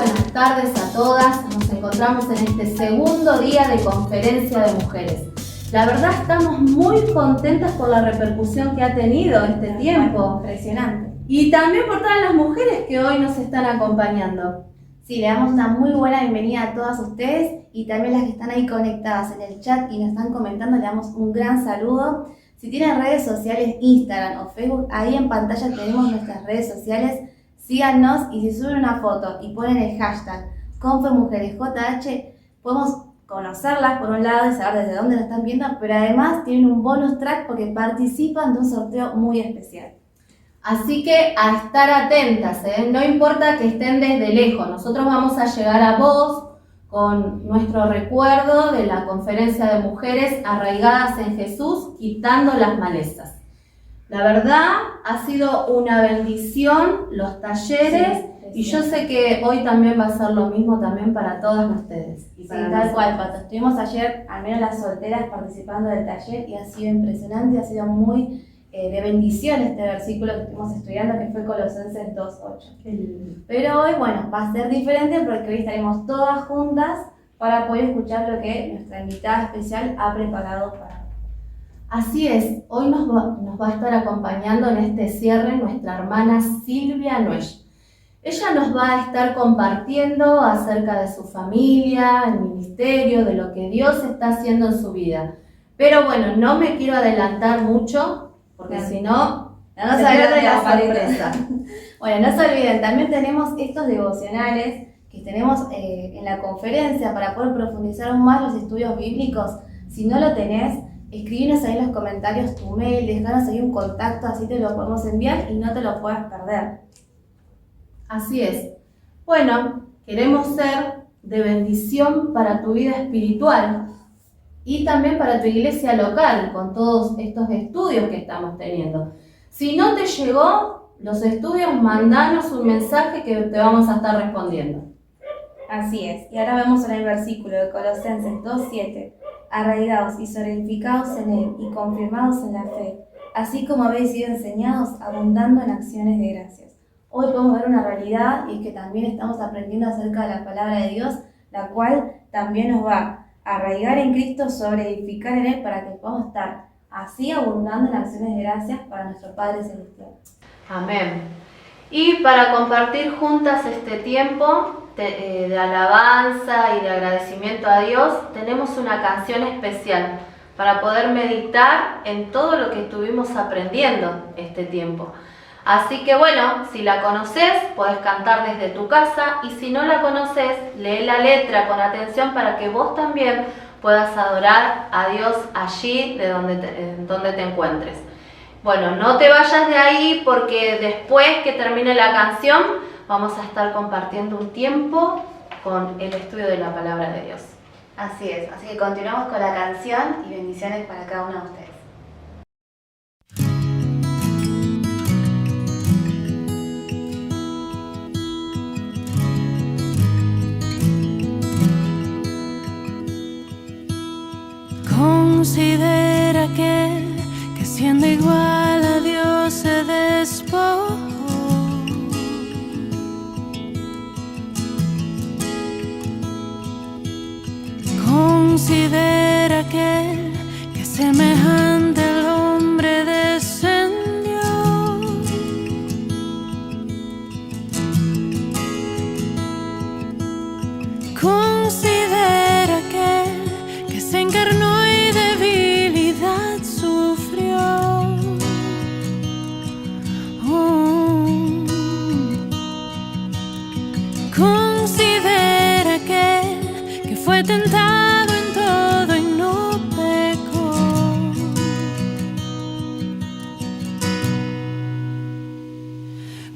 buenas tardes a todas. Nos encontramos en este segundo día de conferencia de mujeres. La verdad estamos muy contentas por la repercusión que ha tenido este tiempo. Impresionante. Y también por todas las mujeres que hoy nos están acompañando. Sí, le damos una muy buena bienvenida a todas ustedes y también las que están ahí conectadas en el chat y nos están comentando, le damos un gran saludo. Si tienen redes sociales, Instagram o Facebook, ahí en pantalla tenemos nuestras redes sociales. Síganos y si suben una foto y ponen el hashtag ConferMujeresJH, podemos conocerlas por un lado y saber desde dónde nos están viendo, pero además tienen un bonus track porque participan de un sorteo muy especial. Así que a estar atentas, no importa que estén desde lejos, nosotros vamos a llegar a vos con nuestro recuerdo de la conferencia de mujeres arraigadas en Jesús, quitando las malezas. La verdad ha sido una bendición los talleres y yo sé que hoy también va a ser lo mismo también para todas ustedes. Y para tal cual, Pato. Estuvimos ayer, al menos las solteras, participando del taller y ha sido impresionante, ha sido muy de bendición este versículo que estuvimos estudiando, que fue Colosenses 2:8. Pero hoy, bueno, va a ser diferente porque hoy estaremos todas juntas para poder escuchar lo que nuestra invitada especial ha preparado para. Así es, hoy nos va a estar acompañando en este cierre nuestra hermana Silvia Nuech. Ella nos va a estar compartiendo acerca de su familia, el ministerio, de lo que Dios está haciendo en su vida. Pero bueno, no me quiero adelantar mucho, porque si no, no se olviden la sorpresa. Bueno, no se olviden, también tenemos estos devocionales que tenemos en la conferencia para poder profundizar aún más los estudios bíblicos. Si no lo tenés, escribinos ahí en los comentarios tu mail, dejanos ahí un contacto, así te lo podemos enviar y no te lo puedas perder. Así es. Bueno, queremos ser de bendición para tu vida espiritual y también para tu iglesia local con todos estos estudios que estamos teniendo. Si no te llegó los estudios, mandanos un mensaje que te vamos a estar respondiendo. Así es. Y ahora vemos en el versículo de Colosenses 2:7. Arraigados y solidificados en él y confirmados en la fe, así como habéis sido enseñados, abundando en acciones de gracias. Hoy podemos ver una realidad y es que también estamos aprendiendo acerca de la palabra de Dios, la cual también nos va a arraigar en Cristo, solidificar en él para que podamos estar así abundando en acciones de gracias para nuestro Padre Celestial. Amén. Y para compartir juntas este tiempo de alabanza y de agradecimiento a Dios, tenemos una canción especial para poder meditar en todo lo que estuvimos aprendiendo este tiempo. Así que bueno, si la conoces, podés cantar desde tu casa y si no la conoces, lee la letra con atención para que vos también puedas adorar a Dios allí de donde te encuentres. Bueno, no te vayas de ahí porque después que termine la canción vamos a estar compartiendo un tiempo con el estudio de la palabra de Dios. Así es, así que continuamos con la canción y bendiciones para cada uno de ustedes. Considera que siendo igual a Dios se despojó. Considera que semejante al hombre descendió. Considera que se encarnó y debilidad sufrió. Considera que fue tentado en todo y no pecó.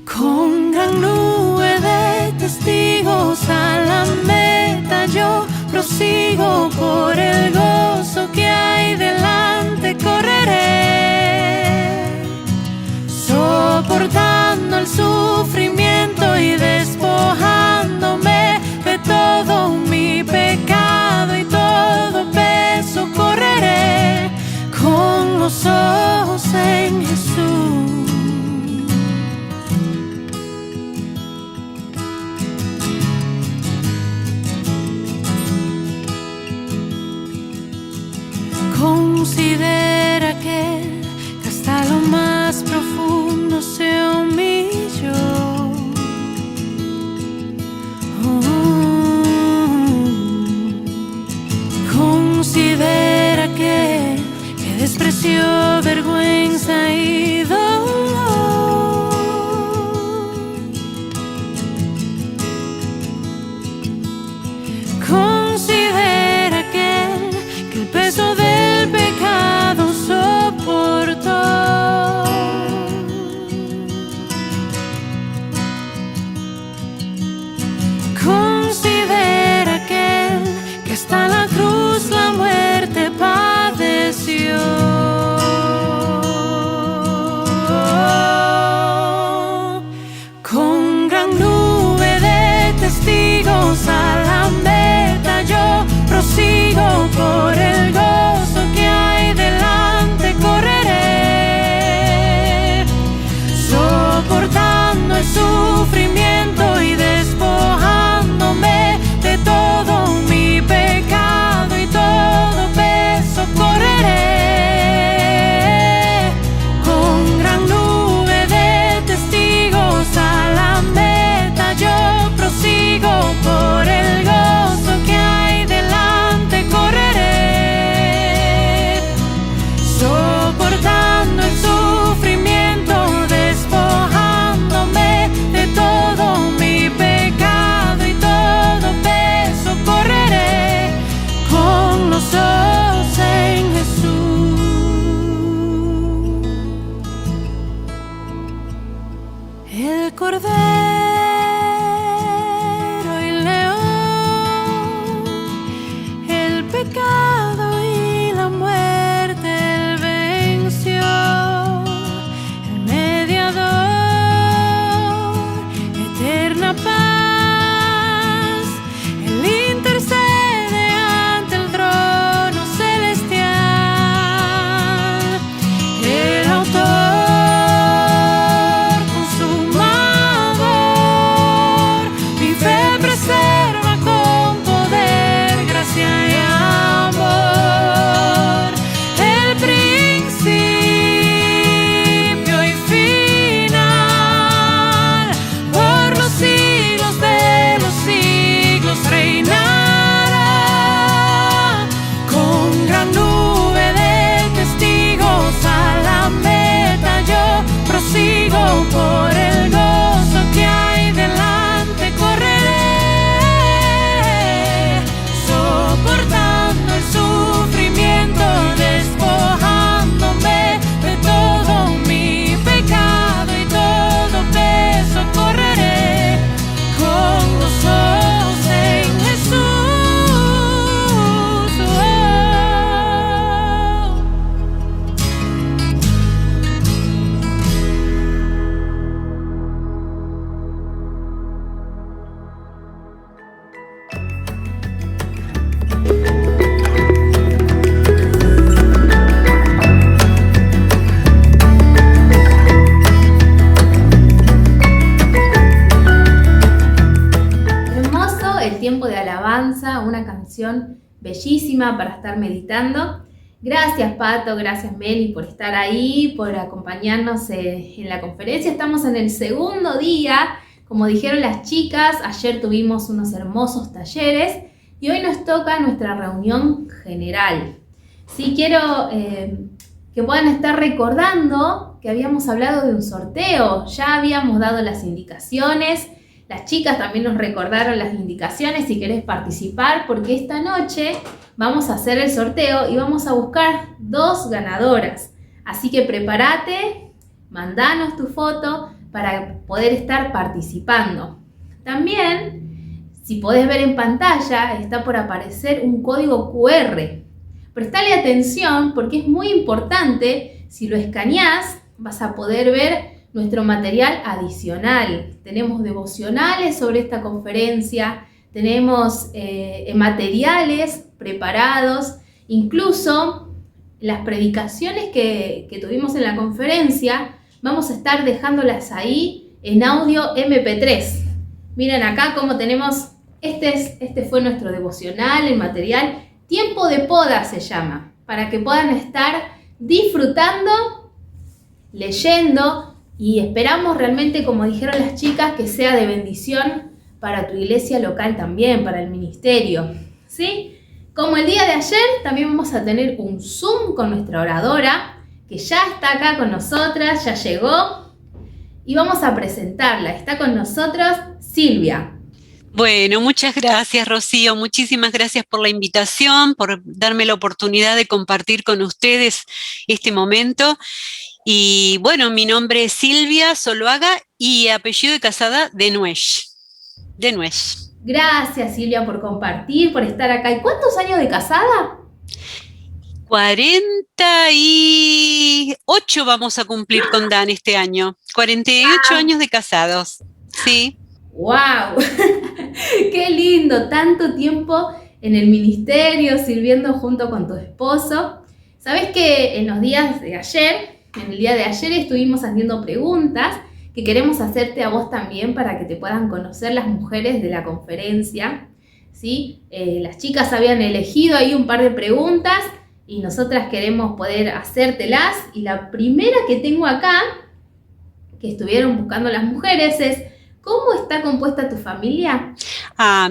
Con gran nube de testigos a la meta yo prosigo, por el gozo que hay delante correré, soportando el sufrimiento y despojándome de todo mi pecado y todo peso, correré con los ojos en Jesús. Considera aquel que hasta lo más profundo se humilló. Considera aquel que despreció vergüenza y dolor. Considera aquel que el peso del pecado soportó. Considera aquel que hasta la cruz la muerte padeció. Con gran nube de testigos a la meta yo prosigo, por el gozo que hay delante correré, soportando el sufrimiento y despojándome de todo mi pecado y todo peso correré. Con gran nube de testigos a la meta yo prosigo, por el gozo que hay delante correré, soportando el sufrimiento, despojándome de todo mi pecado y todo peso correré, con los ojos en Jesús. El Cordero y León, el pecado y la muerte él venció, el mediador, eterna paz, él intercede ante el trono celestial, el autor consumador, mi fe preserva con poder, gracia y amor, el principio y final, por los siglos de los siglos reinará. Con gran nube de testigos a la meta yo prosigo, por el gozo que hay delante correré, soportando el sufrimiento, despojándome de todo mi pecado y todo peso correré, con los ojos en Jesús. Hermoso el tiempo de alabanza, una canción bellísima para estar meditando. Gracias Pato, gracias Meli por estar ahí, por acompañarnos en la conferencia. Estamos en el segundo día, como dijeron las chicas, ayer tuvimos unos hermosos talleres y hoy nos toca nuestra reunión general. Sí, quiero que puedan estar recordando que habíamos hablado de un sorteo, ya habíamos dado las indicaciones. Las chicas también nos recordaron las indicaciones si querés participar, porque esta noche vamos a hacer el sorteo y vamos a buscar 2 ganadoras. Así que prepárate, mandanos tu foto para poder estar participando. También, si podés ver en pantalla, está por aparecer un código QR. Prestale atención porque es muy importante. Si lo escaneás, vas a poder ver nuestro material adicional. Tenemos devocionales sobre esta conferencia, tenemos materiales preparados, incluso las predicaciones que tuvimos en la conferencia, vamos a estar dejándolas ahí en audio MP3. Miren acá cómo tenemos, este fue nuestro devocional, el material, Tiempo de Poda se llama. para que puedan estar disfrutando, leyendo, y esperamos realmente, como dijeron las chicas, que sea de bendición para tu iglesia local también, para el ministerio, ¿sí? Como el día de ayer, también vamos a tener un Zoom con nuestra oradora, que ya está acá con nosotras, ya llegó, y vamos a presentarla. Está con nosotros Silvia. Bueno, muchas gracias, Rocío. Muchísimas gracias por la invitación, por darme la oportunidad de compartir con ustedes este momento. Y bueno, mi nombre es Silvia Zuluaga y apellido de casada de Nuez. De Nuez. Gracias, Silvia, por compartir, por estar acá. ¿Y cuántos años de casada? 48 vamos a cumplir con Dan este año. 48 años de casados, sí. ¡Wow! ¡Qué lindo! Tanto tiempo en el ministerio, sirviendo junto con tu esposo. ¿Sabes que en los días de ayer, en el día de ayer estuvimos haciendo preguntas que queremos hacerte a vos también para que te puedan conocer las mujeres de la conferencia, ¿sí? Las chicas habían elegido ahí un par de preguntas y nosotras queremos poder hacértelas. Y la primera que tengo acá, que estuvieron buscando las mujeres, es: ¿cómo está compuesta tu familia?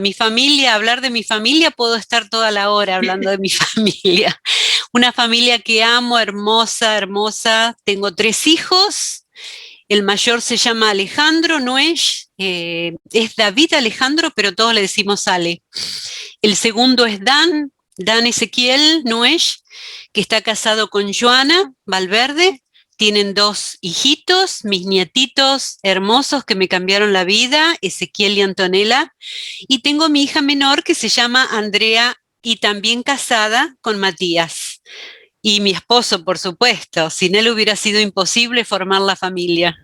Mi familia, hablar de mi familia, puedo estar toda la hora hablando de mi familia. Una familia que amo, hermosa, hermosa. Tengo 3 hijos. El mayor se llama Alejandro Nuez, es David Alejandro, pero todos le decimos Ale. El segundo es Dan Ezequiel Nuez, que está casado con Joana Valverde. Tienen 2 hijitos, mis nietitos hermosos que me cambiaron la vida, Ezequiel y Antonella. Y tengo mi hija menor que se llama Andrea y también casada con Matías. Y mi esposo, por supuesto, sin él hubiera sido imposible formar la familia.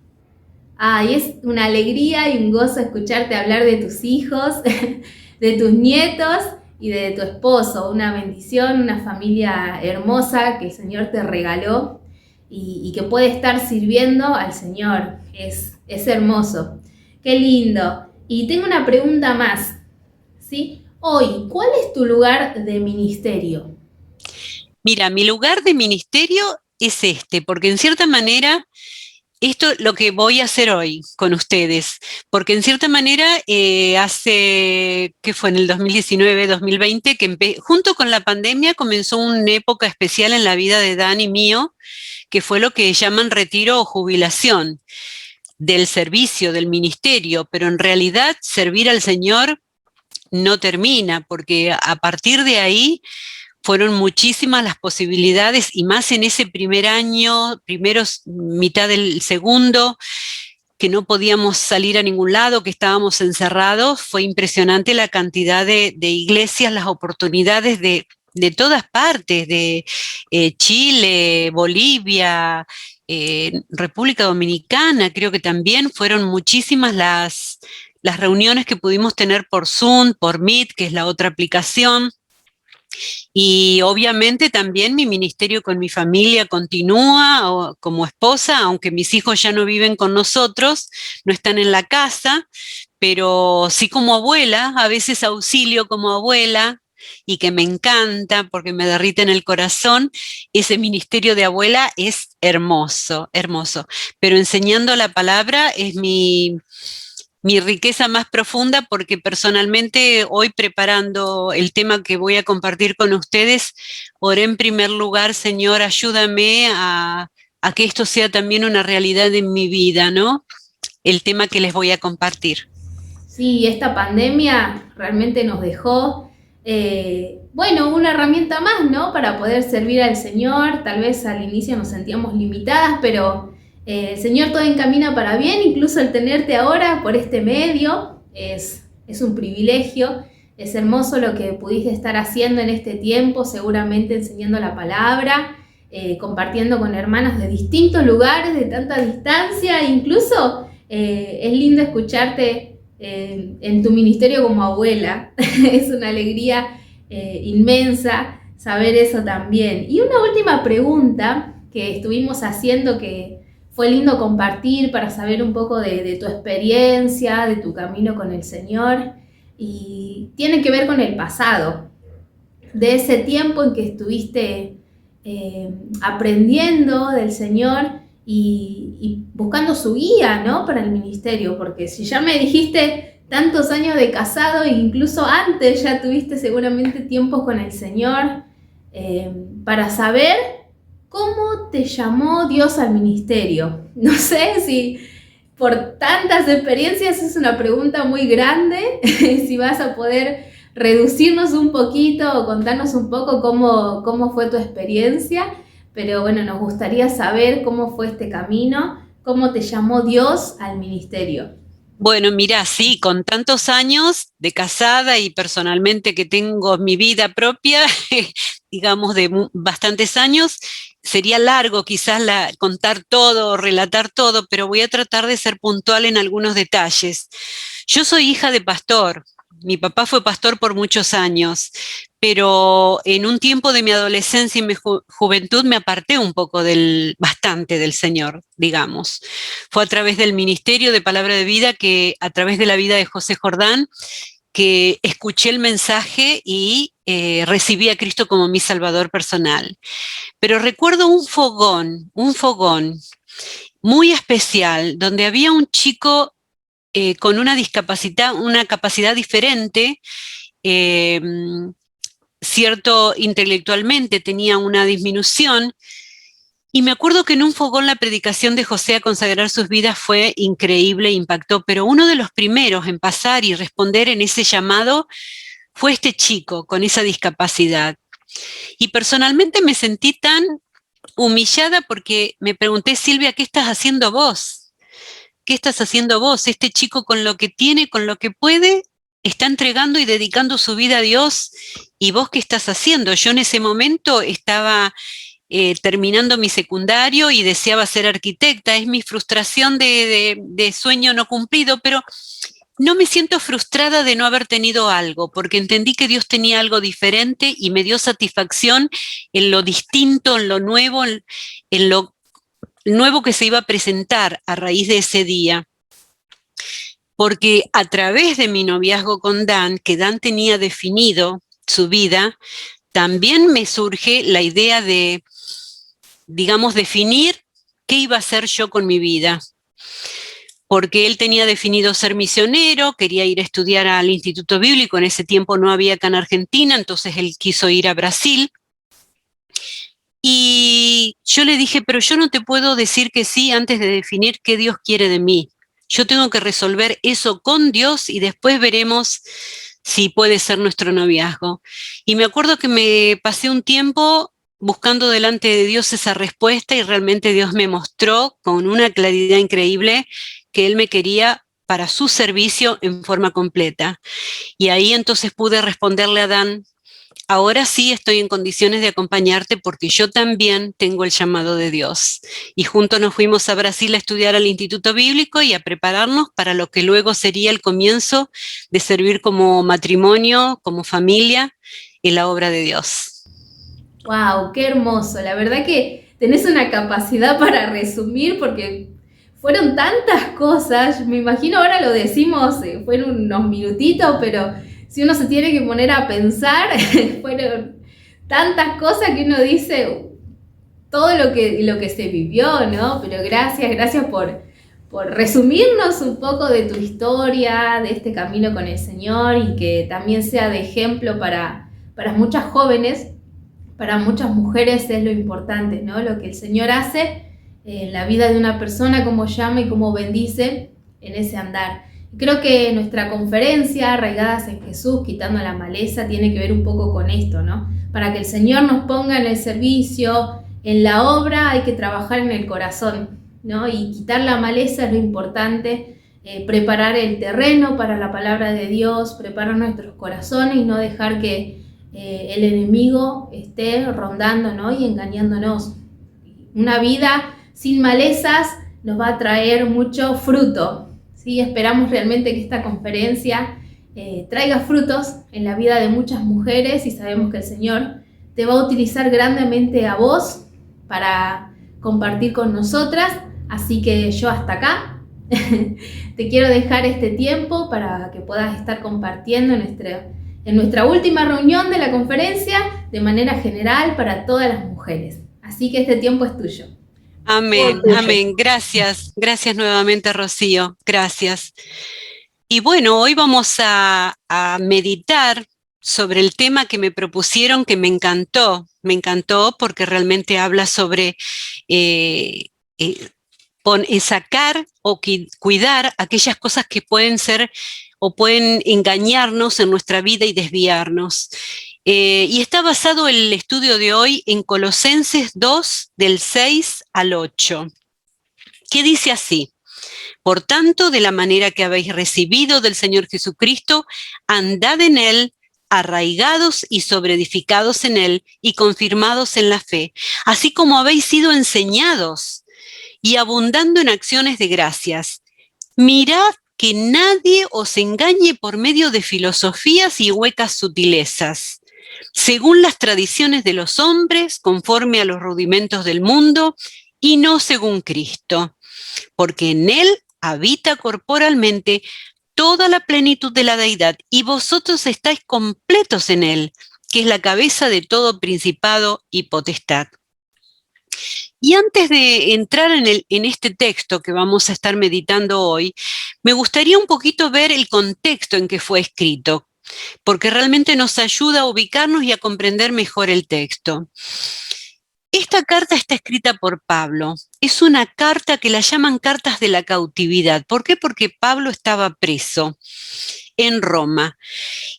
Ay, es una alegría y un gozo escucharte hablar de tus hijos, de tus nietos y de tu esposo. Una bendición, una familia hermosa que el Señor te regaló y que puede estar sirviendo al Señor. Es hermoso. Qué lindo. Y tengo una pregunta más, ¿sí? Hoy, ¿cuál es tu lugar de ministerio? Mira, mi lugar de ministerio es porque en cierta manera, esto es lo que voy a hacer hoy con ustedes, porque en cierta manera hace, ¿qué fue? En el 2019, 2020, que junto con la pandemia comenzó una época especial en la vida de Dan y mío, que fue lo que llaman retiro o jubilación del servicio, del ministerio, pero en realidad servir al Señor no termina, porque a partir de ahí fueron muchísimas las posibilidades, y más en ese primer año, mitad del segundo, que no podíamos salir a ningún lado, que estábamos encerrados. Fue impresionante la cantidad de iglesias, las oportunidades de todas partes, de Chile, Bolivia, República Dominicana. Creo que también fueron muchísimas las reuniones que pudimos tener por Zoom, por Meet, que es la otra aplicación. Y obviamente también mi ministerio con mi familia continúa como esposa, aunque mis hijos ya no viven con nosotros, no están en la casa, pero sí como abuela, a veces auxilio como abuela, y que me encanta porque me derrite en el corazón. Ese ministerio de abuela es hermoso, hermoso, pero enseñando la palabra es mi riqueza más profunda, porque personalmente hoy, preparando el tema que voy a compartir con ustedes, oré en primer lugar: Señor, ayúdame a que esto sea también una realidad en mi vida, ¿no? El tema que les voy a compartir. Sí, esta pandemia realmente nos dejó, una herramienta más, ¿no? Para poder servir al Señor. Tal vez al inicio nos sentíamos limitadas, pero el Señor todo encamina para bien. Incluso el tenerte ahora por este medio es un privilegio. Es hermoso lo que pudiste estar haciendo en este tiempo, seguramente enseñando la palabra, compartiendo con hermanas de distintos lugares, de tanta distancia. Incluso es lindo escucharte en tu ministerio como abuela. Es una alegría inmensa saber eso también. Y una última pregunta que estuvimos haciendo, que fue lindo compartir para saber un poco de tu experiencia, de tu camino con el Señor, y tiene que ver con el pasado, de ese tiempo en que estuviste aprendiendo del Señor y buscando su guía, ¿no? Para el ministerio, porque si ya me dijiste tantos años de casado, e incluso antes ya tuviste seguramente tiempos con el Señor, para saber cómo te llamó Dios al ministerio. No sé si por tantas experiencias es una pregunta muy grande, si vas a poder reducirnos un poquito o contarnos un poco cómo fue tu experiencia, pero bueno, nos gustaría saber cómo fue este camino, cómo te llamó Dios al ministerio. Bueno, mira, sí, con tantos años de casada y personalmente que tengo mi vida propia, digamos de bastantes años, sería largo quizás contar todo, relatar todo, pero voy a tratar de ser puntual en algunos detalles. Yo soy hija de pastor. Mi papá fue pastor por muchos años, pero en un tiempo de mi adolescencia y mi juventud me aparté un poco bastante del Señor, digamos. Fue a través del ministerio de Palabra de Vida, a través de la vida de José Jordán, que escuché el mensaje y recibí a Cristo como mi Salvador personal. Pero recuerdo un fogón muy especial, donde había un chico con una discapacidad, una capacidad diferente, cierto, intelectualmente tenía una disminución, y me acuerdo que en un fogón la predicación de José a consagrar sus vidas fue increíble, impactó, pero uno de los primeros en pasar y responder en ese llamado fue este chico con esa discapacidad. Y personalmente me sentí tan humillada porque me pregunté, Silvia, ¿qué estás haciendo vos? ¿Qué estás haciendo vos? Este chico con lo que tiene, con lo que puede, está entregando y dedicando su vida a Dios. ¿Y vos qué estás haciendo? Yo en ese momento estaba terminando mi secundario y deseaba ser arquitecta. Es mi frustración de sueño no cumplido, pero no me siento frustrada de no haber tenido algo, porque entendí que Dios tenía algo diferente y me dio satisfacción en lo distinto, en lo nuevo, en lo nuevo que se iba a presentar a raíz de ese día. Porque a través de mi noviazgo con Dan, que Dan tenía definido su vida, también me surge la idea de, digamos, definir qué iba a hacer yo con mi vida. Porque él tenía definido ser misionero, quería ir a estudiar al Instituto Bíblico, en ese tiempo no había acá en Argentina, entonces él quiso ir a Brasil. Y yo le dije, pero yo no te puedo decir que sí antes de definir qué Dios quiere de mí. Yo tengo que resolver eso con Dios y después veremos si puede ser nuestro noviazgo. Y me acuerdo que me pasé un tiempo buscando delante de Dios esa respuesta y realmente Dios me mostró con una claridad increíble que Él me quería para su servicio en forma completa. Y ahí entonces pude responderle a Dan, ahora sí estoy en condiciones de acompañarte porque yo también tengo el llamado de Dios. Y juntos nos fuimos a Brasil a estudiar al Instituto Bíblico y a prepararnos para lo que luego sería el comienzo de servir como matrimonio, como familia, en la obra de Dios. ¡Wow! ¡Qué hermoso! La verdad que tenés una capacidad para resumir porque fueron tantas cosas. Me imagino ahora lo decimos, fueron unos minutitos, pero si uno se tiene que poner a pensar, fueron tantas cosas que uno dice todo lo que se vivió, ¿no? Pero gracias por resumirnos un poco de tu historia, de este camino con el Señor y que también sea de ejemplo para muchas jóvenes, para muchas mujeres es lo importante, ¿no? Lo que el Señor hace en la vida de una persona, cómo llama y cómo bendice en ese andar. Creo que nuestra conferencia, Arraigadas en Jesús, quitando la maleza, tiene que ver un poco con esto, ¿no? Para que el Señor nos ponga en el servicio, en la obra, hay que trabajar en el corazón, ¿no? Y quitar la maleza es lo importante, preparar el terreno para la palabra de Dios, preparar nuestros corazones y no dejar que el enemigo esté rondando, ¿no? Y engañándonos. Una vida sin malezas nos va a traer mucho fruto. Sí, esperamos realmente que esta conferencia traiga frutos en la vida de muchas mujeres y sabemos que el Señor te va a utilizar grandemente a vos para compartir con nosotras. Así que yo hasta acá te quiero dejar este tiempo para que puedas estar compartiendo en nuestra última reunión de la conferencia de manera general para todas las mujeres. Así que este tiempo es tuyo. Amén, amén. Gracias, gracias nuevamente, Rocío. Gracias. Y bueno, hoy vamos a meditar sobre el tema que me propusieron, que me encantó porque realmente habla sobre sacar o cuidar aquellas cosas que pueden ser o pueden engañarnos en nuestra vida y desviarnos. Y está basado el estudio de hoy en Colosenses 2, del 6 al 8, que dice así: por tanto, de la manera que habéis recibido del Señor Jesucristo, andad en Él, arraigados y sobreedificados en Él y confirmados en la fe, así como habéis sido enseñados, y abundando en acciones de gracias. Mirad que nadie os engañe por medio de filosofías y huecas sutilezas, según las tradiciones de los hombres, conforme a los rudimentos del mundo, y no según Cristo, porque en Él habita corporalmente toda la plenitud de la deidad, y vosotros estáis completos en Él, que es la cabeza de todo principado y potestad. Y antes de entrar en este texto que vamos a estar meditando hoy, me gustaría un poquito ver el contexto en que fue escrito, porque realmente nos ayuda a ubicarnos y a comprender mejor el texto. Esta carta está escrita por Pablo. Es una carta que la llaman cartas de la cautividad. ¿Por qué? Porque Pablo estaba preso en Roma.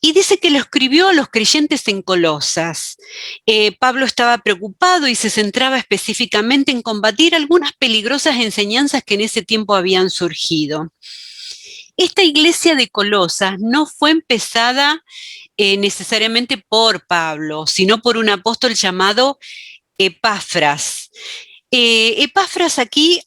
Y dice que lo escribió a los creyentes en Colosas. Pablo estaba preocupado y se centraba específicamente en combatir algunas peligrosas enseñanzas que en ese tiempo habían surgido. Esta iglesia de Colosas no fue empezada necesariamente por Pablo, sino por un apóstol llamado Epafras. Epafras aquí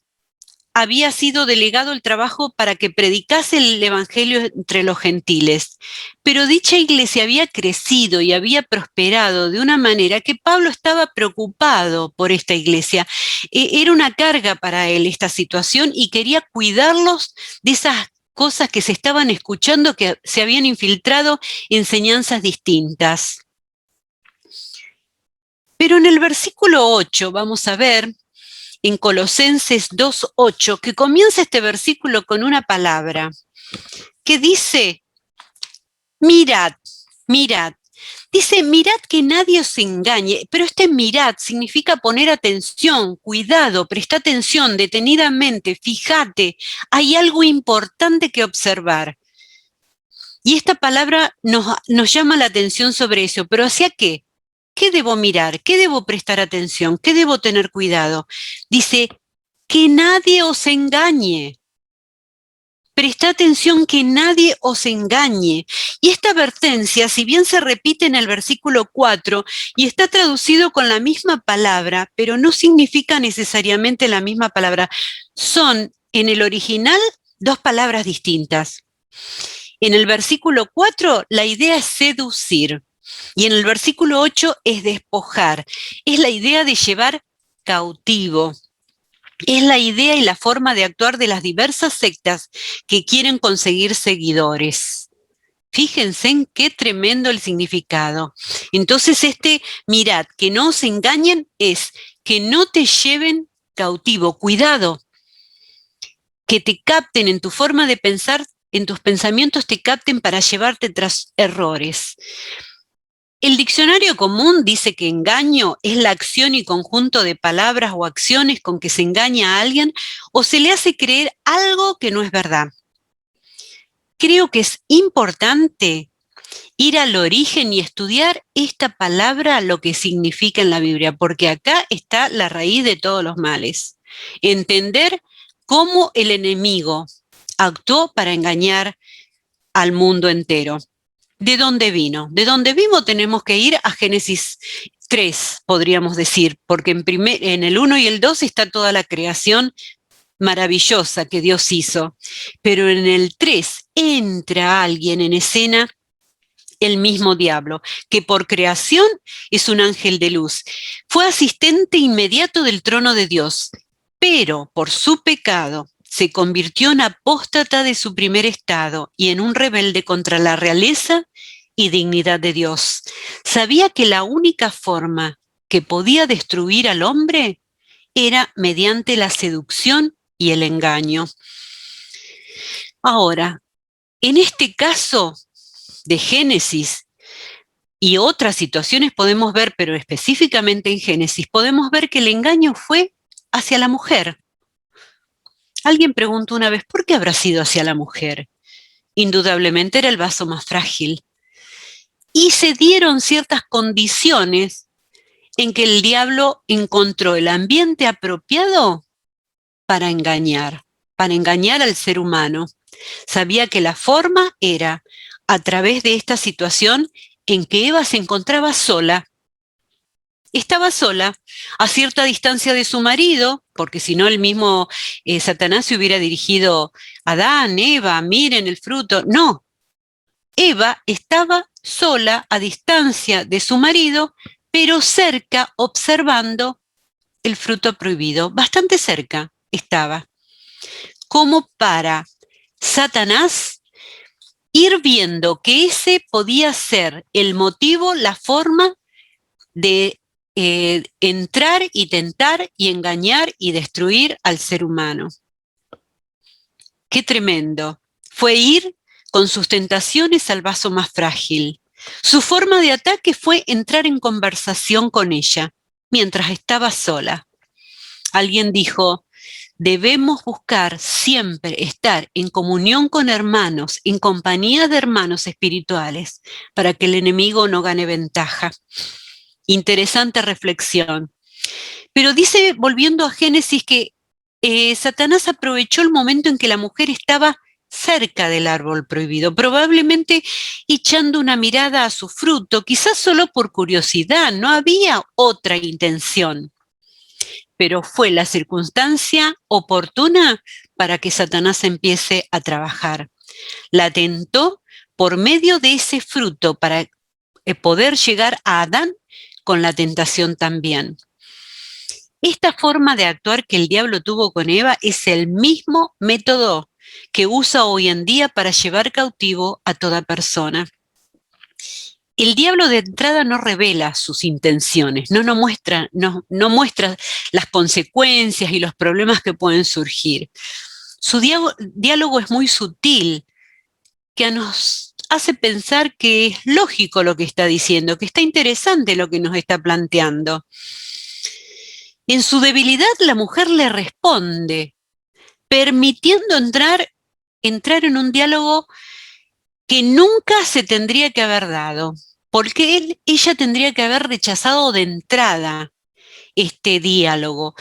había sido delegado el trabajo para que predicase el evangelio entre los gentiles, pero dicha iglesia había crecido y había prosperado de una manera que Pablo estaba preocupado por esta iglesia. Era una carga para él esta situación y quería cuidarlos de esas cosas que se estaban escuchando, que se habían infiltrado enseñanzas distintas. Pero en el versículo 8 vamos a ver, en Colosenses 2:8, que comienza este versículo con una palabra que dice, mirad, mirad. Dice, mirad que nadie os engañe, pero este mirad significa poner atención, cuidado, presta atención detenidamente, fíjate, hay algo importante que observar. Y esta palabra nos llama la atención sobre eso, pero ¿hacia qué? ¿Qué debo mirar? ¿Qué debo prestar atención? ¿Qué debo tener cuidado? Dice, que nadie os engañe. Presta atención, que nadie os engañe. Y esta advertencia, si bien se repite en el versículo 4 y está traducido con la misma palabra, pero no significa necesariamente la misma palabra, son en el original dos palabras distintas. En el versículo 4 la idea es seducir. Y en el versículo 8 es despojar, es la idea de llevar cautivo, es la idea y la forma de actuar de las diversas sectas que quieren conseguir seguidores. Fíjense en qué tremendo el significado. Entonces mirad, que no os engañen, es que no te lleven cautivo, cuidado, que te capten en tu forma de pensar, en tus pensamientos te capten para llevarte tras errores. El diccionario común dice que engaño es la acción y conjunto de palabras o acciones con que se engaña a alguien o se le hace creer algo que no es verdad. Creo que es importante ir al origen y estudiar esta palabra, lo que significa en la Biblia, porque acá está la raíz de todos los males. Entender cómo el enemigo actuó para engañar al mundo entero. ¿De dónde vino? De dónde vino tenemos que ir a Génesis 3, podríamos decir, porque en el 1 y el 2 está toda la creación maravillosa que Dios hizo, pero en el 3 entra alguien en escena, el mismo diablo, que por creación es un ángel de luz. Fue asistente inmediato del trono de Dios, pero por su pecado se convirtió en apóstata de su primer estado y en un rebelde contra la realeza y dignidad de Dios. Sabía que la única forma que podía destruir al hombre era mediante la seducción y el engaño. Ahora, en este caso de Génesis y otras situaciones podemos ver, pero específicamente en Génesis, podemos ver que el engaño fue hacia la mujer. Alguien preguntó una vez, ¿por qué habrá sido hacia la mujer? Indudablemente era el vaso más frágil. Y se dieron ciertas condiciones en que el diablo encontró el ambiente apropiado para engañar al ser humano. Sabía que la forma era a través de esta situación en que Eva se encontraba sola. Estaba sola, a cierta distancia de su marido, porque si no el mismo Satanás se hubiera dirigido a Adán, Eva, miren el fruto. No, Eva estaba sola, a distancia de su marido, pero cerca, observando el fruto prohibido. Bastante cerca estaba, como para Satanás ir viendo que ese podía ser el motivo, la forma de entrar y tentar y engañar y destruir al ser humano. Qué tremendo. Fue ir con sus tentaciones al vaso más frágil. Su forma de ataque fue entrar en conversación con ella mientras estaba sola. Alguien dijo, debemos buscar siempre estar en comunión con hermanos, en compañía de hermanos espirituales, para que el enemigo no gane ventaja. Interesante reflexión. Pero dice, volviendo a Génesis, que Satanás aprovechó el momento en que la mujer estaba cerca del árbol prohibido, probablemente echando una mirada a su fruto, quizás solo por curiosidad, no había otra intención. Pero fue la circunstancia oportuna para que Satanás empiece a trabajar. La tentó por medio de ese fruto para poder llegar a Adán con la tentación también. Esta forma de actuar que el diablo tuvo con Eva es el mismo método que usa hoy en día para llevar cautivo a toda persona. El diablo de entrada no revela sus intenciones, no muestra las consecuencias y los problemas que pueden surgir. Su diálogo es muy sutil, que nos hace pensar que es lógico lo que está diciendo, que está interesante lo que nos está planteando. En su debilidad, la mujer le responde, permitiendo entrar en un diálogo que nunca se tendría que haber dado, porque ella tendría que haber rechazado de entrada este diálogo.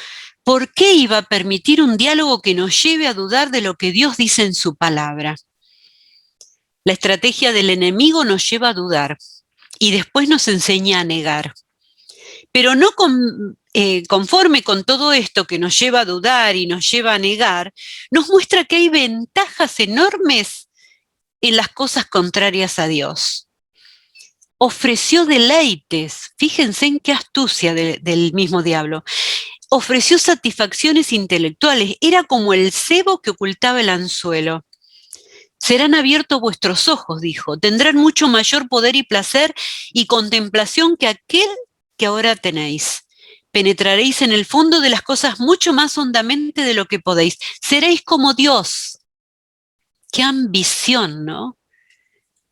¿Por qué iba a permitir un diálogo que nos lleve a dudar de lo que Dios dice en su palabra? La estrategia del enemigo nos lleva a dudar y después nos enseña a negar. Pero no conforme con todo esto que nos lleva a dudar y nos lleva a negar, nos muestra que hay ventajas enormes en las cosas contrarias a Dios. Ofreció deleites, fíjense en qué astucia del mismo diablo. Ofreció satisfacciones intelectuales, era como el cebo que ocultaba el anzuelo. Serán abiertos vuestros ojos, dijo, tendrán mucho mayor poder y placer y contemplación que aquel que ahora tenéis. Penetraréis en el fondo de las cosas mucho más hondamente de lo que podéis. Seréis como Dios. Qué ambición, ¿no?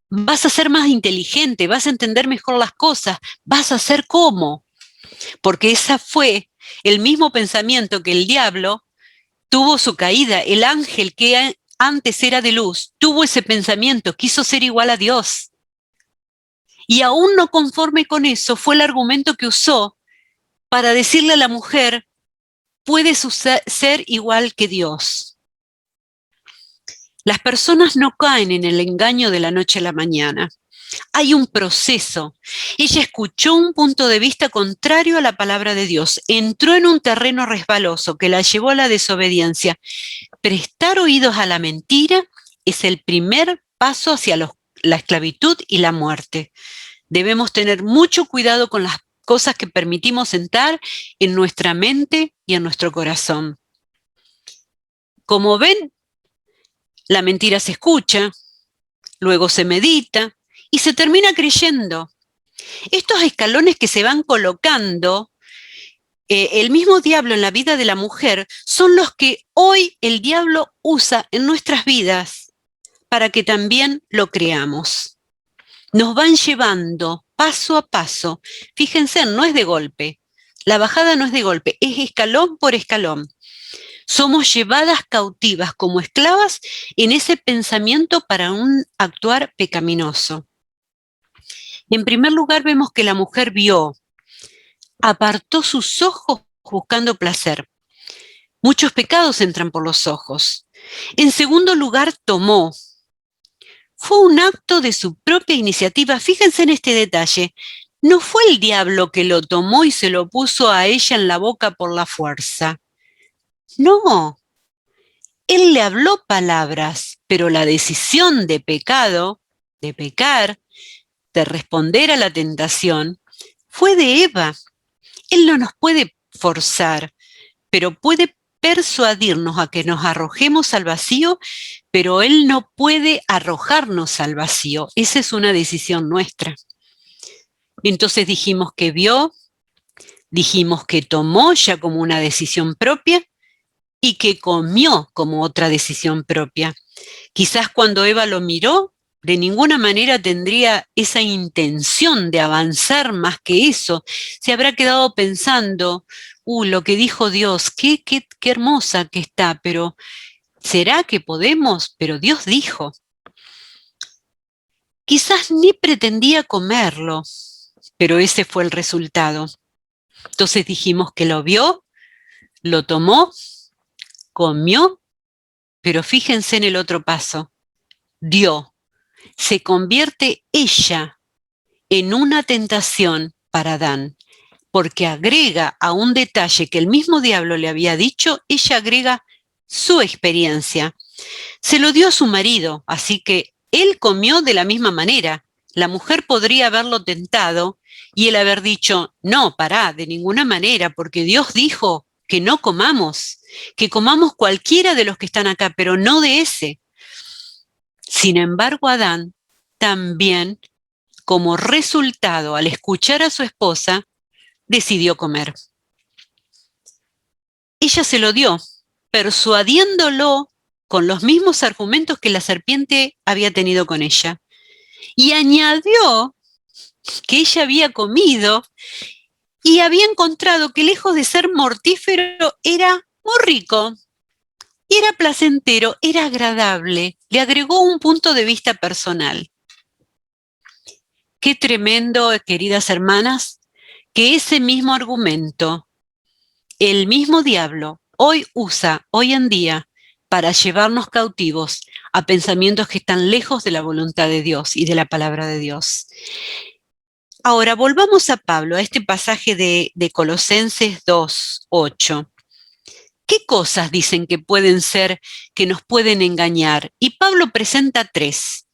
Vas a ser más inteligente, vas a entender mejor las cosas, vas a ser como. Porque esa fue el mismo pensamiento que el diablo tuvo su caída. El ángel que antes era de luz tuvo ese pensamiento, quiso ser igual a Dios. Y aún no conforme con eso, fue el argumento que usó para decirle a la mujer, puedes ser igual que Dios. Las personas no caen en el engaño de la noche a la mañana. Hay un proceso. Ella escuchó un punto de vista contrario a la palabra de Dios. Entró en un terreno resbaloso que la llevó a la desobediencia. Prestar oídos a la mentira es el primer paso hacia la esclavitud y la muerte. Debemos tener mucho cuidado con las cosas que permitimos entrar en nuestra mente y en nuestro corazón. Como ven, la mentira se escucha, luego se medita y se termina creyendo. Estos escalones que se van colocando, el mismo diablo en la vida de la mujer, son los que hoy el diablo usa en nuestras vidas para que también lo creamos. Nos van llevando paso a paso. Fíjense, no es de golpe. La bajada no es de golpe, es escalón por escalón. Somos llevadas cautivas como esclavas en ese pensamiento para un actuar pecaminoso. En primer lugar, vemos que la mujer vio, apartó sus ojos buscando placer. Muchos pecados entran por los ojos. En segundo lugar, tomó. Fue un acto de su propia iniciativa. Fíjense en este detalle. No fue el diablo que lo tomó y se lo puso a ella en la boca por la fuerza. No. Él le habló palabras, pero la decisión de pecado, de pecar, de responder a la tentación, fue de Eva. Él no nos puede forzar, pero puede persuadirnos a que nos arrojemos al vacío, pero Él no puede arrojarnos al vacío. Esa es una decisión nuestra. Entonces dijimos que vio, dijimos que tomó ya como una decisión propia y que comió como otra decisión propia. Quizás cuando Eva lo miró, de ninguna manera tendría esa intención de avanzar más que eso. Se habrá quedado pensando, lo que dijo Dios, qué hermosa que está, pero ¿será que podemos? Pero Dios dijo. Quizás ni pretendía comerlo, pero ese fue el resultado. Entonces dijimos que lo vio, lo tomó, comió, pero fíjense en el otro paso, dio. Se convierte ella en una tentación para Adán, porque agrega a un detalle que el mismo diablo le había dicho, ella agrega su experiencia. Se lo dio a su marido, así que él comió de la misma manera. La mujer podría haberlo tentado y él haber dicho, no, pará, de ninguna manera, porque Dios dijo que no comamos, que comamos cualquiera de los que están acá, pero no de ese. Sin embargo, Adán también, como resultado, al escuchar a su esposa, decidió comer. Ella se lo dio, persuadiéndolo con los mismos argumentos que la serpiente había tenido con ella. Y añadió que ella había comido y había encontrado que lejos de ser mortífero, era muy rico. Era placentero, era agradable, le agregó un punto de vista personal. Qué tremendo, queridas hermanas, que ese mismo argumento, el mismo diablo, hoy en día, para llevarnos cautivos a pensamientos que están lejos de la voluntad de Dios y de la palabra de Dios. Ahora, volvamos a Pablo, a este pasaje de Colosenses 2:8. ¿Qué cosas dicen que pueden ser, que nos pueden engañar? Y Pablo presenta 3.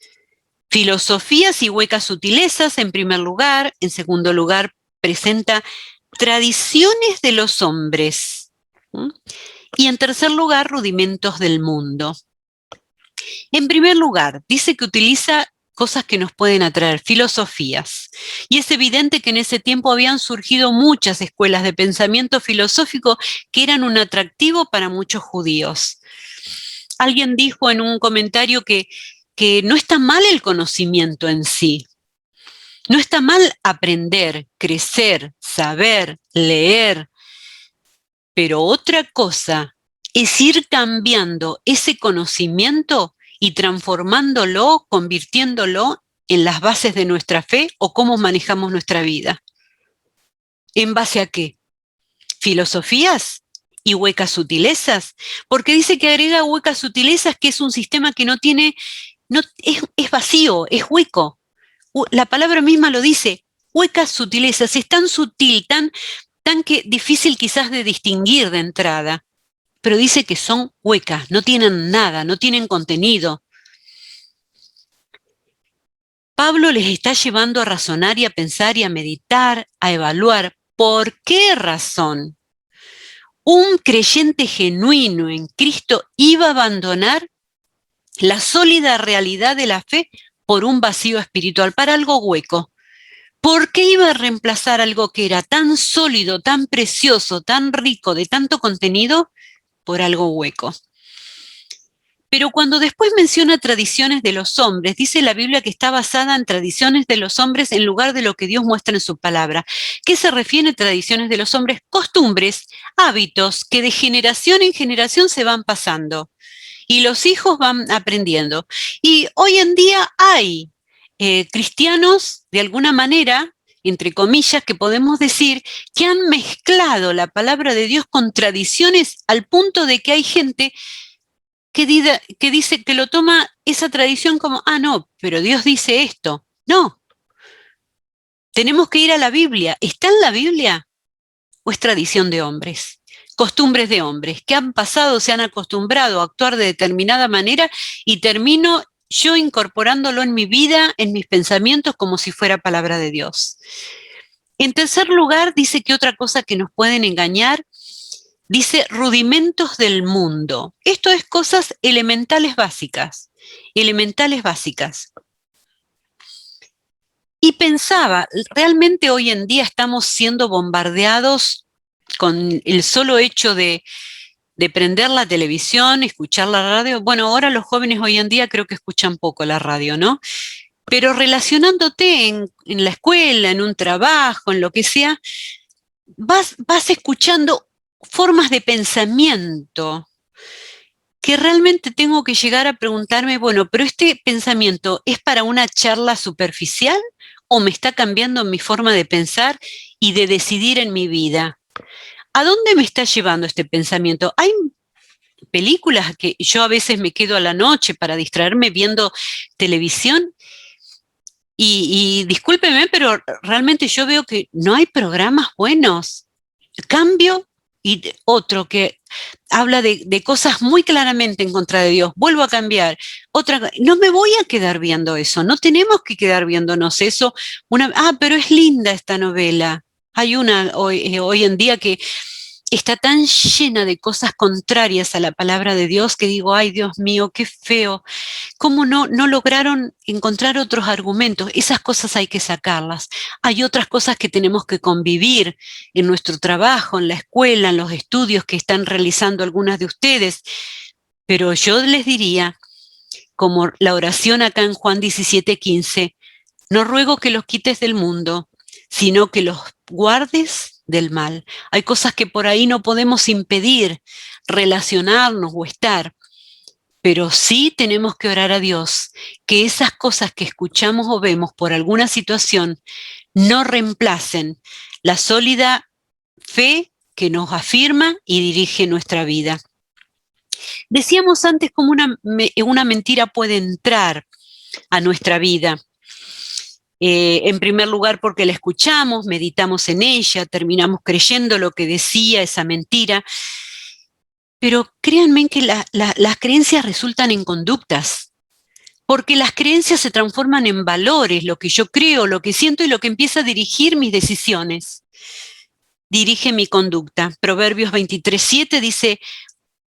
Filosofías y huecas sutilezas, en primer lugar. En segundo lugar, presenta tradiciones de los hombres. Y en tercer lugar, rudimentos del mundo. En primer lugar, dice que utiliza cosas que nos pueden atraer, filosofías. Y es evidente que en ese tiempo habían surgido muchas escuelas de pensamiento filosófico que eran un atractivo para muchos judíos. Alguien dijo en un comentario que no está mal el conocimiento en sí. No está mal aprender, crecer, saber, leer. Pero otra cosa es ir cambiando ese conocimiento y transformándolo, convirtiéndolo en las bases de nuestra fe o cómo manejamos nuestra vida. ¿En base a qué? ¿Filosofías y huecas sutilezas? Porque dice que agrega huecas sutilezas, que es un sistema que es vacío, es hueco. La palabra misma lo dice, huecas sutilezas, es tan sutil, tan que difícil quizás de distinguir de entrada. Pero dice que son huecas, no tienen nada, no tienen contenido. Pablo les está llevando a razonar y a pensar y a meditar, a evaluar por qué razón un creyente genuino en Cristo iba a abandonar la sólida realidad de la fe por un vacío espiritual, para algo hueco. ¿Por qué iba a reemplazar algo que era tan sólido, tan precioso, tan rico, de tanto contenido, por algo hueco? Pero cuando después menciona tradiciones de los hombres, dice la Biblia que está basada en tradiciones de los hombres en lugar de lo que Dios muestra en su palabra. ¿Qué se refiere a tradiciones de los hombres? Costumbres, hábitos que de generación en generación se van pasando y los hijos van aprendiendo. Y hoy en día hay cristianos, de alguna manera, entre comillas, que podemos decir que han mezclado la palabra de Dios con tradiciones al punto de que hay gente que dice que lo toma esa tradición como, no, pero Dios dice esto. No, tenemos que ir a la Biblia. ¿Está en la Biblia o es tradición de hombres? Costumbres de hombres que han pasado, se han acostumbrado a actuar de determinada manera y termino yo incorporándolo en mi vida, en mis pensamientos, como si fuera palabra de Dios. En tercer lugar, dice que otra cosa que nos pueden engañar, dice rudimentos del mundo. Esto es cosas elementales básicas, elementales básicas. Y pensaba, realmente hoy en día estamos siendo bombardeados con el solo hecho de prender la televisión, escuchar la radio. Bueno, ahora los jóvenes hoy en día creo que escuchan poco la radio, ¿no? Pero relacionándote en la escuela, en un trabajo, en lo que sea, vas escuchando formas de pensamiento que realmente tengo que llegar a preguntarme, bueno, pero este pensamiento ¿es para una charla superficial o me está cambiando mi forma de pensar y de decidir en mi vida? ¿A dónde me está llevando este pensamiento? Hay películas que yo a veces me quedo a la noche para distraerme viendo televisión y discúlpeme, pero realmente yo veo que no hay programas buenos. Cambio y otro que habla de cosas muy claramente en contra de Dios, vuelvo a cambiar, no me voy a quedar viendo eso, no tenemos que quedar viéndonos eso, pero es linda esta novela, hay una hoy en día que está tan llena de cosas contrarias a la palabra de Dios que digo, ay Dios mío, qué feo, cómo no lograron encontrar otros argumentos. Esas cosas hay que sacarlas. Hay otras cosas que tenemos que convivir en nuestro trabajo, en la escuela, en los estudios que están realizando algunas de ustedes. Pero yo les diría, como la oración acá en Juan 17:15, no ruego que los quites del mundo, sino que los guardes del mal. Hay cosas que por ahí no podemos impedir relacionarnos o estar, pero sí tenemos que orar a Dios que esas cosas que escuchamos o vemos por alguna situación no reemplacen la sólida fe que nos afirma y dirige nuestra vida. Decíamos antes cómo una mentira puede entrar a nuestra vida. En primer lugar porque la escuchamos, meditamos en ella, terminamos creyendo lo que decía esa mentira. Pero créanme que las creencias resultan en conductas, porque las creencias se transforman en valores, lo que yo creo, lo que siento y lo que empieza a dirigir mis decisiones. Dirige mi conducta. Proverbios 23:7 dice,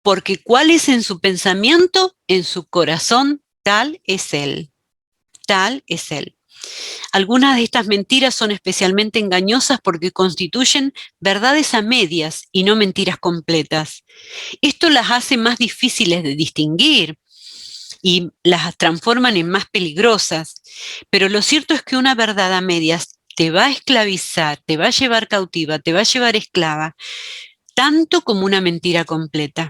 porque cuál es en su pensamiento, en su corazón, tal es él. Tal es él. Algunas de estas mentiras son especialmente engañosas porque constituyen verdades a medias y no mentiras completas. Esto las hace más difíciles de distinguir y las transforman en más peligrosas. Pero lo cierto es que una verdad a medias te va a esclavizar, te va a llevar cautiva, te va a llevar esclava, tanto como una mentira completa.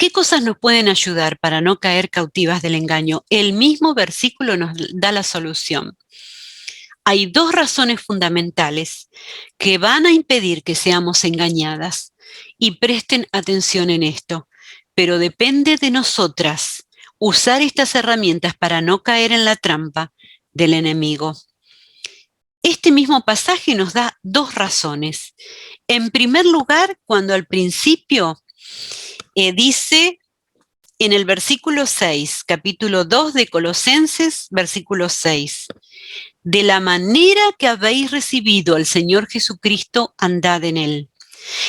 ¿Qué cosas nos pueden ayudar para no caer cautivas del engaño? El mismo versículo nos da la solución. Hay dos razones fundamentales que van a impedir que seamos engañadas y presten atención en esto, pero depende de nosotras usar estas herramientas para no caer en la trampa del enemigo. Este mismo pasaje nos da dos razones. En primer lugar, cuando al principio dice en el versículo 6, capítulo 2 de Colosenses, versículo 6, de la manera que habéis recibido al Señor Jesucristo, andad en él.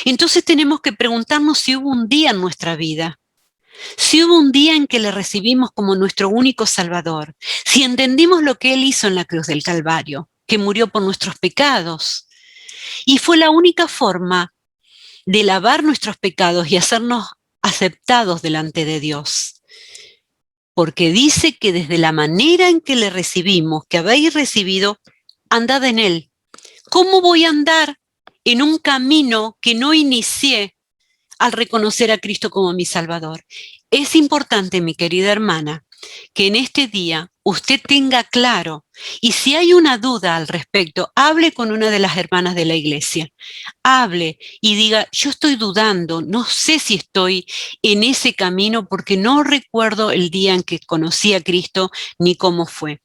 Entonces tenemos que preguntarnos si hubo un día en nuestra vida Si hubo un día en que le recibimos como nuestro único Salvador, si entendimos lo que Él hizo en la cruz del Calvario, que murió por nuestros pecados, y fue la única forma de lavar nuestros pecados y hacernos aceptados delante de Dios. Porque dice que desde la manera en que le recibimos, que habéis recibido, andad en Él. ¿Cómo voy a andar en un camino que no inicié al reconocer a Cristo como mi Salvador? Es importante, mi querida hermana, que en este día usted tenga claro, y si hay una duda al respecto, hable con una de las hermanas de la iglesia. Hable y diga, yo estoy dudando, no sé si estoy en ese camino porque no recuerdo el día en que conocí a Cristo ni cómo fue.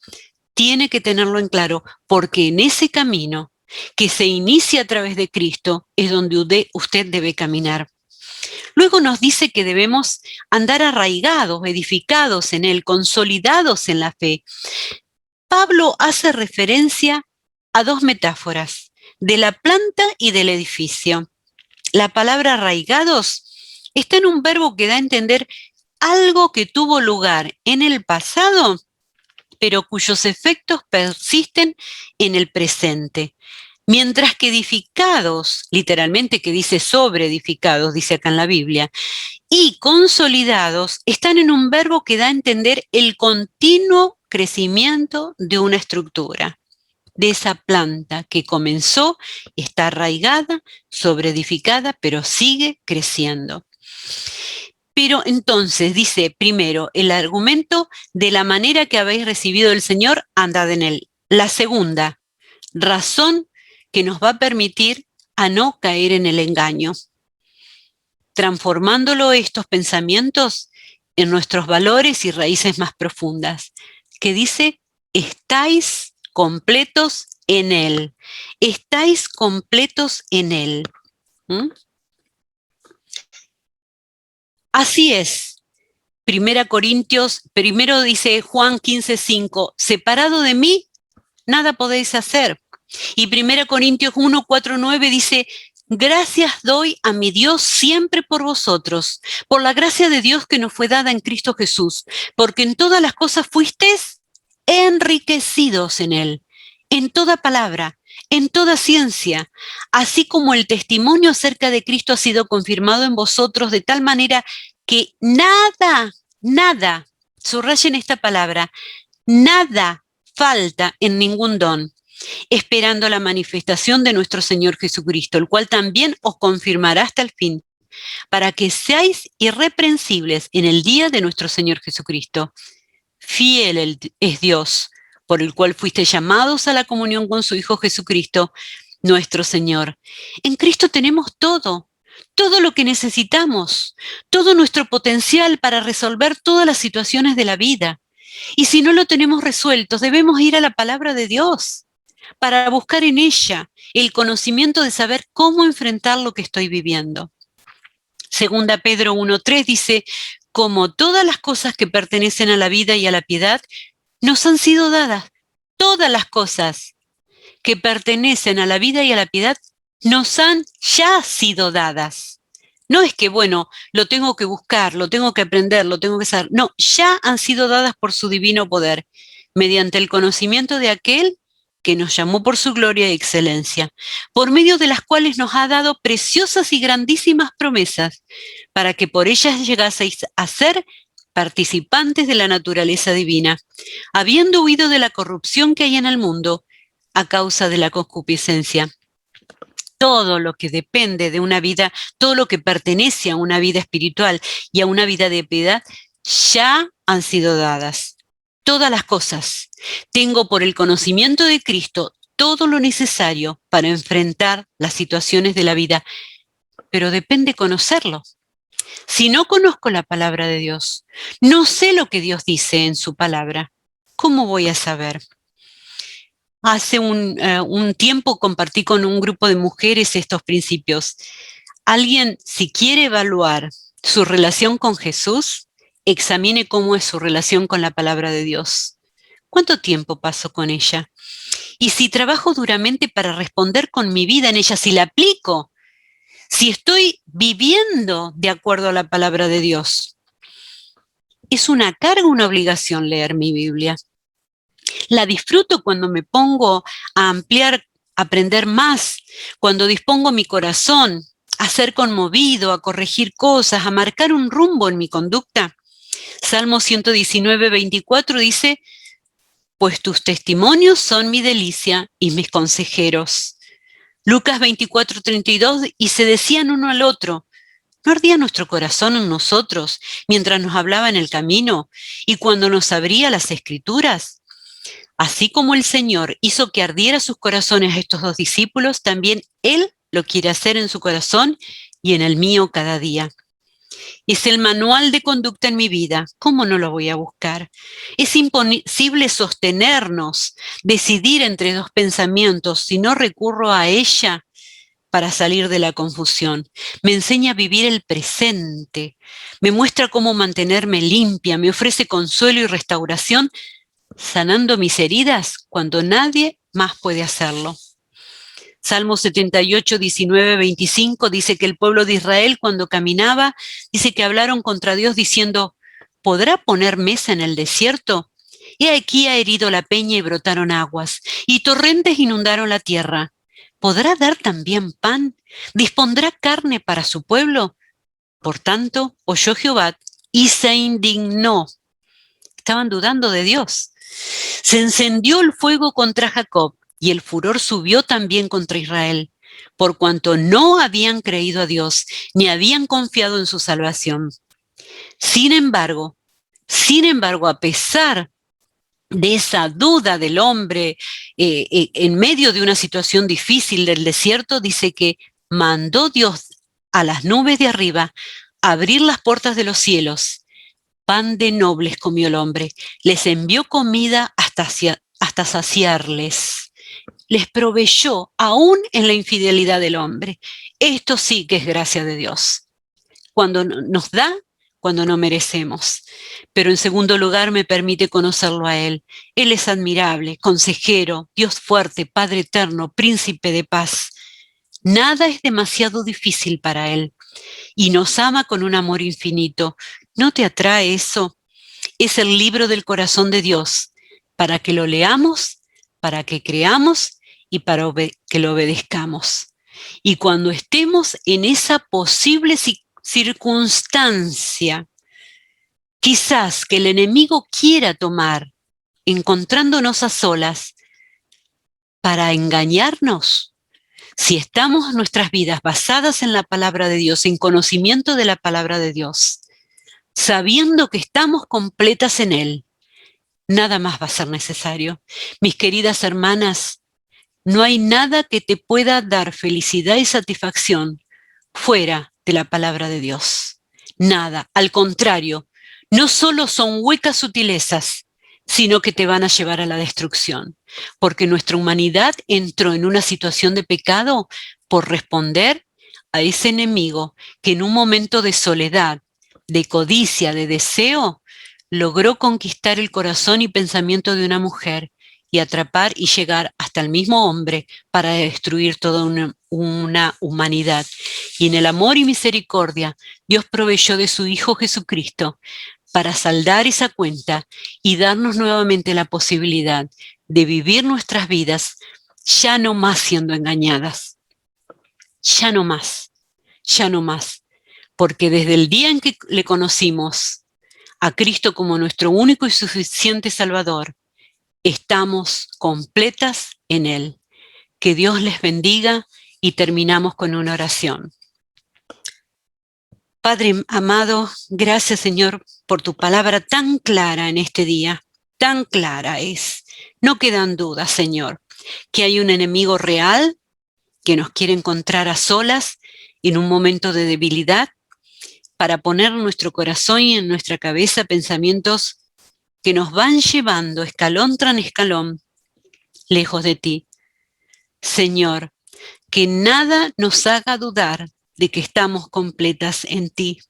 Tiene que tenerlo en claro, porque en ese camino que se inicia a través de Cristo es donde usted debe caminar. Luego nos dice que debemos andar arraigados, edificados en Él, consolidados en la fe. Pablo hace referencia a dos metáforas, de la planta y del edificio. La palabra arraigados está en un verbo que da a entender algo que tuvo lugar en el pasado, pero cuyos efectos persisten en el presente. Mientras que edificados, literalmente que dice sobre edificados, dice acá en la Biblia, y consolidados están en un verbo que da a entender el continuo crecimiento de una estructura, de esa planta que comenzó, está arraigada, sobre edificada, pero sigue creciendo. Pero entonces dice primero el argumento de la manera que habéis recibido del Señor, andad en Él. La segunda razón que nos va a permitir a no caer en el engaño, transformándolo estos pensamientos en nuestros valores y raíces más profundas, que dice, estáis completos en Él, estáis completos en Él. ¿Mm? Así es. Primero dice Juan 15:5, separado de mí, nada podéis hacer. Y 1 Corintios 1, 4, 9 dice, gracias doy a mi Dios siempre por vosotros, por la gracia de Dios que nos fue dada en Cristo Jesús, porque en todas las cosas fuisteis enriquecidos en Él, en toda palabra, en toda ciencia, así como el testimonio acerca de Cristo ha sido confirmado en vosotros de tal manera que nada, subrayen esta palabra, nada falta en ningún don, esperando la manifestación de nuestro Señor Jesucristo, el cual también os confirmará hasta el fin, para que seáis irreprensibles en el día de nuestro Señor Jesucristo. Fiel es Dios, por el cual fuisteis llamados a la comunión con su Hijo Jesucristo, nuestro Señor. En Cristo tenemos todo lo que necesitamos, todo nuestro potencial para resolver todas las situaciones de la vida. Y si no lo tenemos resuelto, debemos ir a la palabra de Dios para buscar en ella el conocimiento de saber cómo enfrentar lo que estoy viviendo. Segunda Pedro 1:3 dice, como todas las cosas que pertenecen a la vida y a la piedad, nos han sido dadas. Todas las cosas que pertenecen a la vida y a la piedad nos han ya sido dadas. No es que, bueno, lo tengo que buscar, lo tengo que aprender, lo tengo que saber. No, ya han sido dadas por su divino poder, mediante el conocimiento de aquel que nos llamó por su gloria y excelencia, por medio de las cuales nos ha dado preciosas y grandísimas promesas, para que por ellas llegaseis a ser participantes de la naturaleza divina, habiendo huido de la corrupción que hay en el mundo a causa de la concupiscencia. Todo lo que depende de una vida, todo lo que pertenece a una vida espiritual y a una vida de piedad, ya han sido dadas. Todas las cosas. Tengo por el conocimiento de Cristo todo lo necesario para enfrentar las situaciones de la vida, pero depende conocerlo. Si no conozco la palabra de Dios, no sé lo que Dios dice en su palabra, ¿cómo voy a saber? Hace un tiempo compartí con un grupo de mujeres estos principios. Alguien, si quiere evaluar su relación con Jesús, examine cómo es su relación con la palabra de Dios. ¿Cuánto tiempo paso con ella? Y si trabajo duramente para responder con mi vida en ella, si la aplico, si estoy viviendo de acuerdo a la palabra de Dios. es una carga, una obligación leer mi Biblia. La disfruto cuando me pongo a ampliar, a aprender más, cuando dispongo mi corazón a ser conmovido, a corregir cosas, a marcar un rumbo en mi conducta. Salmo 119, 24 dice, pues tus testimonios son mi delicia y mis consejeros. Lucas 24, 32, y se decían uno al otro, ¿no ardía nuestro corazón en nosotros mientras nos hablaba en el camino y cuando nos abría las Escrituras? Así como el Señor hizo que ardiera sus corazones a estos dos discípulos, también Él lo quiere hacer en su corazón y en el mío cada día. Es el manual de conducta en mi vida. ¿Cómo no lo voy a buscar? Es imposible sostenernos, decidir entre dos pensamientos si no recurro a ella para salir de la confusión. Me enseña a vivir el presente, me muestra cómo mantenerme limpia, me ofrece consuelo y restauración, sanando mis heridas cuando nadie más puede hacerlo. Salmo 78, 19, 25 dice que el pueblo de Israel cuando caminaba, dice que hablaron contra Dios diciendo, ¿podrá poner mesa en el desierto? He aquí ha herido la peña y brotaron aguas, y torrentes inundaron la tierra. ¿Podrá dar también pan? ¿Dispondrá carne para su pueblo? Por tanto, oyó Jehová y se indignó. Estaban dudando de Dios. Se encendió el fuego contra Jacob y el furor subió también contra Israel, por cuanto no habían creído a Dios ni habían confiado en su salvación. Sin embargo, a pesar de esa duda del hombre en medio de una situación difícil del desierto, dice que mandó Dios a las nubes de arriba abrir las puertas de los cielos. Pan de nobles comió el hombre, les envió comida hasta saciarles. Les proveyó aún en la infidelidad del hombre. Esto sí que es gracia de Dios. Cuando nos da, cuando no merecemos. Pero en segundo lugar me permite conocerlo a Él. Él es admirable, consejero, Dios fuerte, Padre eterno, príncipe de paz. Nada es demasiado difícil para Él y nos ama con un amor infinito. ¿No te atrae eso? Es el libro del corazón de Dios, para que lo leamos, para que creamos y para que lo obedezcamos. Y cuando estemos en esa posible circunstancia, quizás que el enemigo quiera tomar, encontrándonos a solas, para engañarnos, si estamos en nuestras vidas basadas en la palabra de Dios, en conocimiento de la palabra de Dios, sabiendo que estamos completas en Él, nada más va a ser necesario. Mis queridas hermanas, no hay nada que te pueda dar felicidad y satisfacción fuera de la palabra de Dios. Nada, al contrario, no solo son huecas sutilezas, sino que te van a llevar a la destrucción, porque nuestra humanidad entró en una situación de pecado por responder a ese enemigo que en un momento de soledad, de codicia, de deseo, logró conquistar el corazón y pensamiento de una mujer y atrapar y llegar hasta el mismo hombre para destruir toda una humanidad. Y en el amor y misericordia, Dios proveyó de su Hijo Jesucristo para saldar esa cuenta y darnos nuevamente la posibilidad de vivir nuestras vidas ya no más siendo engañadas. Ya no más, porque desde el día en que le conocimos a Cristo como nuestro único y suficiente Salvador, estamos completas en Él. Que Dios les bendiga y terminamos con una oración. Padre amado, gracias Señor por tu palabra tan clara en este día, tan clara es. No quedan dudas, Señor, que hay un enemigo real que nos quiere encontrar a solas en un momento de debilidad para poner en nuestro corazón y en nuestra cabeza pensamientos que nos van llevando escalón tras escalón lejos de ti. Señor, que nada nos haga dudar de que estamos completas en ti.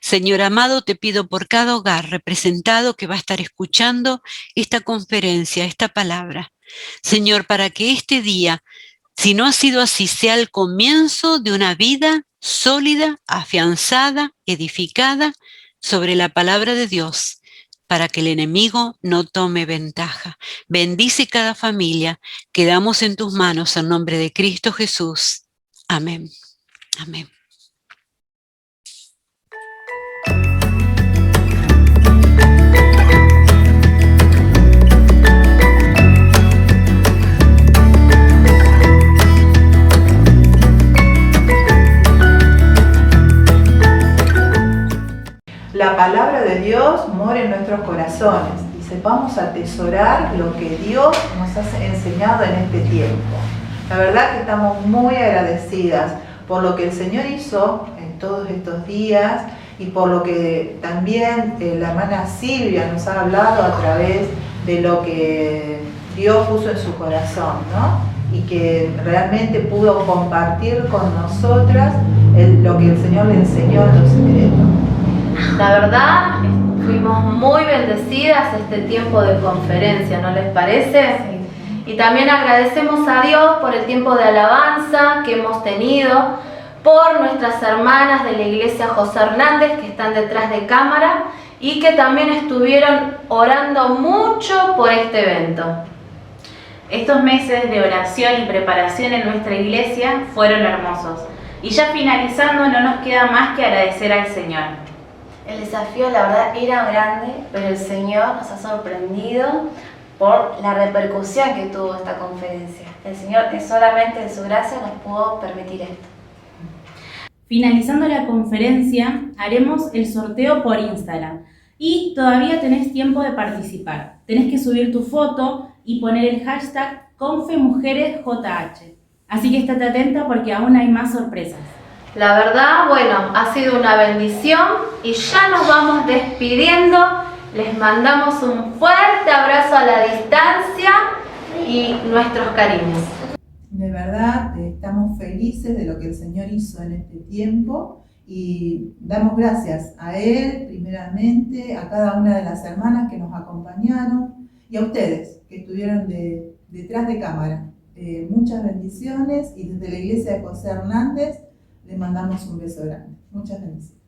Señor amado, te pido por cada hogar representado que va a estar escuchando esta conferencia, esta palabra. Señor, para que este día, si no ha sido así, sea el comienzo de una vida sólida, afianzada, edificada sobre la palabra de Dios para que el enemigo no tome ventaja. Bendice cada familia. Quedamos en tus manos en nombre de Cristo Jesús. Amén. Amén. La palabra de Dios mora en nuestros corazones y sepamos atesorar lo que Dios nos ha enseñado en este tiempo. La verdad que estamos muy agradecidas por lo que el Señor hizo en todos estos días y por lo que también la hermana Silvia nos ha hablado a través de lo que Dios puso en su corazón, ¿no? Y que realmente pudo compartir con nosotras lo que el Señor le enseñó en los secretos. La verdad, fuimos muy bendecidas este tiempo de conferencia, ¿no les parece? Sí. Y también agradecemos a Dios por el tiempo de alabanza que hemos tenido, por nuestras hermanas de la iglesia José Hernández que están detrás de cámara y que también estuvieron orando mucho por este evento. Estos meses de oración y preparación en nuestra iglesia fueron hermosos. Y ya finalizando, no nos queda más que agradecer al Señor. El desafío, la verdad, era grande, pero el Señor nos ha sorprendido por la repercusión que tuvo esta conferencia. El Señor, solamente de su gracia, nos pudo permitir esto. Finalizando la conferencia, haremos el sorteo por Instagram y todavía tenés tiempo de participar. Tenés que subir tu foto y poner el hashtag ConfeMujeresJH. Así que estate atenta porque aún hay más sorpresas. La verdad, bueno, ha sido una bendición y ya nos vamos despidiendo. Les mandamos un fuerte abrazo a la distancia y nuestros cariños. De verdad, estamos felices de lo que el Señor hizo en este tiempo y damos gracias a Él, primeramente, a cada una de las hermanas que nos acompañaron y a ustedes que estuvieron detrás de cámara. Muchas bendiciones y desde la iglesia de José Hernández le mandamos un beso grande. Muchas bendiciones.